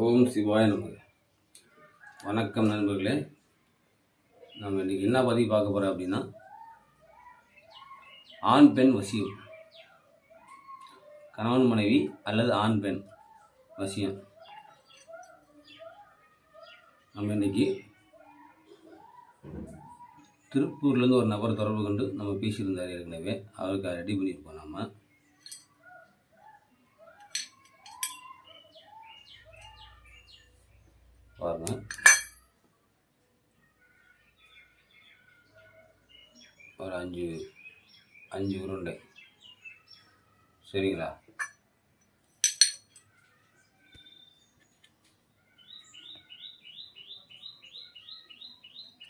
ஓம் சிவாய நமக. வணக்கம் நண்பர்களே. நம்ம இன்றைக்கி என்ன பதிவு பார்க்க போகிறோம் அப்படின்னா, ஆண் பெண் வசியம், கணவன் மனைவி அல்லது ஆண் பெண் வசியம். நம்ம இன்றைக்கி திருப்பூர்லேருந்து ஒரு நபர் தொடர்பு கொண்டு நம்ம பேசியிருந்தார் ஏற்கனவே. அவருக்கு ரெடி பண்ணியிருக்கோம். நம்ம பாருங்க, ஒரு அஞ்சு உருண்டை, சரிங்களா?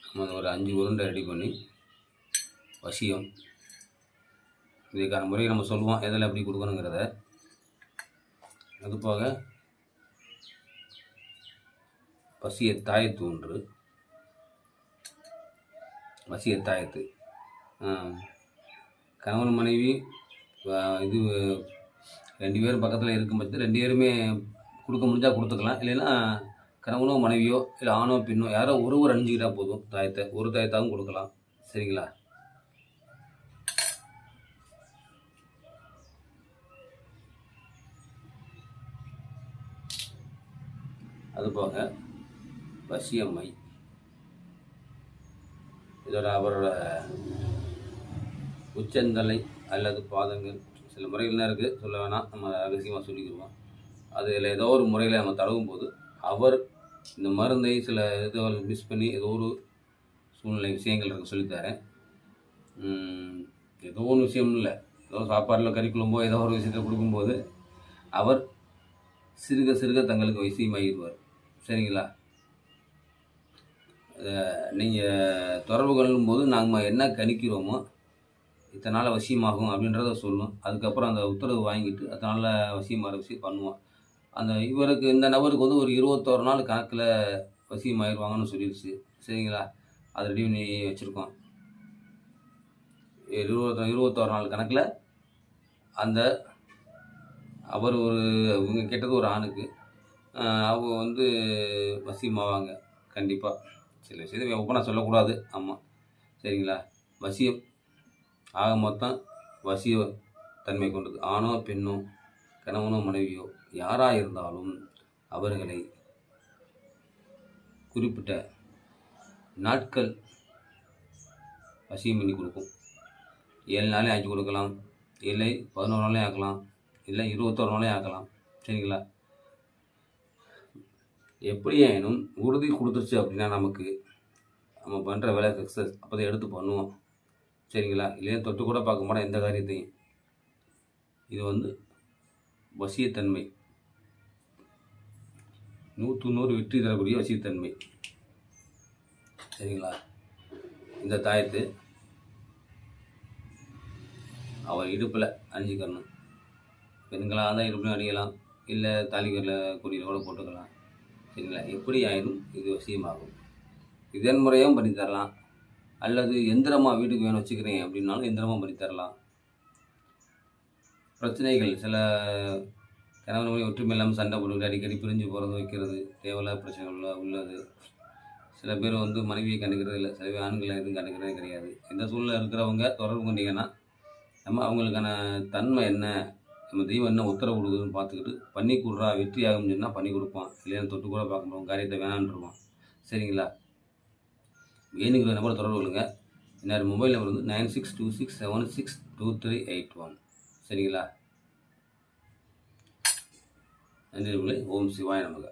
நம்ம ஒரு 5 உருண்டை ரெடி பண்ணி வசியம், இதுக்கான முறையை நம்ம சொல்லுவோம் எதில் எப்படி கொடுக்கணுங்கிறத. அது போக வசியத்தாயத்து ஒன்று, வசியத்தாயத்து கணவன் மனைவி இது 2 பேரும் பக்கத்தில் இருக்கும் பட்சத்தில் 2 பேருமே கொடுக்க முடிஞ்சால் கொடுத்துக்கலாம். இல்லைன்னா கணவனோ மனைவியோ இல்லை ஆணோ பெண்ணோ யாரோ ஒருவர் அணிஞ்சிக்கிட்டால் போதும். தாயத்தை ஒரு தாயத்தாகவும் கொடுக்கலாம், சரிங்களா? அதுபோக வசியம்மை, இதோட அவரோட உச்சந்தலை அல்லது பாதங்கள், சில முறைகள்லாம் இருக்குது, சொல்ல வேணாம், நம்ம ரகசியமாக சொல்லிக்கிடுவோம். அதில் ஏதோ ஒரு முறையில் நம்ம தடவும் போது அவர் இந்த மருந்தை சில இதை மிஸ் பண்ணி ஏதோ ஒரு சூழ்நிலை விஷயங்கள் இருக்குது, சொல்லித்தரேன். ஏதோ ஒரு விஷயம் இல்லை, ஏதோ சாப்பாடில் கறி குழம்போ ஏதோ ஒரு விஷயத்தை கொடுக்கும்போது அவர் சிறுக சிறுக தங்களுக்கு வசியமாகிடுவார், சரிங்களா? நீங்கள் தொடர்பு கொள்ளும்போது நாங்கள் என்ன கணிக்கிறோமோ இத்தனால் வசியமாகும் அப்படின்றத சொல்லணும். அதுக்கப்புறம் அந்த உத்தரவு வாங்கிட்டு அதனால் வசியமாகிற விஷயம் பண்ணுவோம். அந்த இவருக்கு, இந்த நபருக்கு வந்து ஒரு 21 நாள் கணக்கில் வசியமாகிடுவாங்கன்னு சொல்லிடுச்சு, சரிங்களா? அதை ரெடி பண்ணி வச்சுருக்கோம். 21 நாள் கணக்கில் அந்த அவர் இவங்க கேட்டது ஒரு ஆணுக்கு அவங்க வந்து வசியமாவாங்க கண்டிப்பாக. சில விஷயத்தை ஓப்பனாக சொல்லக்கூடாது, ஆமாம், சரிங்களா? வசியம் ஆக மொத்தம் வசிய தன்மை கொண்டது. ஆணோ பெண்ணோ கணவனோ மனைவியோ யாராக இருந்தாலும் அவர்களை குறிப்பிட்ட நாட்கள் வசியம் பண்ணி கொடுக்கும். 7 நாளே ஆக்கி கொடுக்கலாம், இல்லை 11 நாளையும் ஆக்கலாம், இல்லை 21 நாளையும் ஆக்கலாம், சரிங்களா? எப்படியாயினும் உறுதி கொடுத்துருச்சு அப்படின்னா நமக்கு நம்ம பண்ணுற வேலை சக்ஸஸ். அப்போ தான் எடுத்து பண்ணுவோம், சரிங்களா? இல்லையா தொட்டு கூட பார்க்க மாட்டோம் எந்த காரியத்தையும். இது வந்து வசியத்தன்மை, 100 வெற்றி தரக்கூடிய வசியத்தன்மை, சரிங்களா? இந்த தாயத்து அவர் இடுப்பில் அணிஞ்சிக்கணும். பெண்களாக தான் இடுப்பில் அணியலாம், இல்லை தாலிக்கரில் கொடியில் கூட போட்டுக்கலாம், சரிங்களா? எப்படி ஆயினும் இது வசியமாகும். இதன் முறையும் பண்ணித்தரலாம், அல்லது எந்திரமாக வீட்டுக்கு வேணும் வச்சுக்கிறேன் அப்படின்னாலும் எந்திரமாக பண்ணித்தரலாம். பிரச்சனைகள், சில கணவன் மனைவி ஒற்றுமை இல்லாமல் சண்டை போட்டுக்கிட்டு அடிக்கடி பிரிஞ்சு போகிறது வைக்கிறது, தேவையில்லாத பிரச்சனைகள் உள்ளது. சில பேர் வந்து மனைவியை கண்டுக்கிறது இல்லை, சில பேர் ஆண்களை எதுவும் கண்டுக்கிறதே கிடையாது. இந்த சூழ்நிலை இருக்கிறவங்க தொடர்பு கொண்டீங்கன்னா நம்ம அவங்களுக்கான தன்மை என்ன, நம்ம தெய்வம் என்ன உத்தரவு கொடுக்குதுன்னு பார்த்துக்கிட்டு பண்ணி கொடுறா, வெற்றி ஆகும்னு சொன்னால் பண்ணி கொடுப்போம். இல்லைன்னா தொட்டு கூட பார்க்க முடியும், காரியத்தை வேணான்ருவோம், சரிங்களா? வேணுங்கிற நம்பரை தொடர்பு கொள்ளுங்க. என்னோடய மொபைல் நம்பர் வந்து 9626762381, சரிங்களா? நன்றி. ஓம் சிவாய நமக.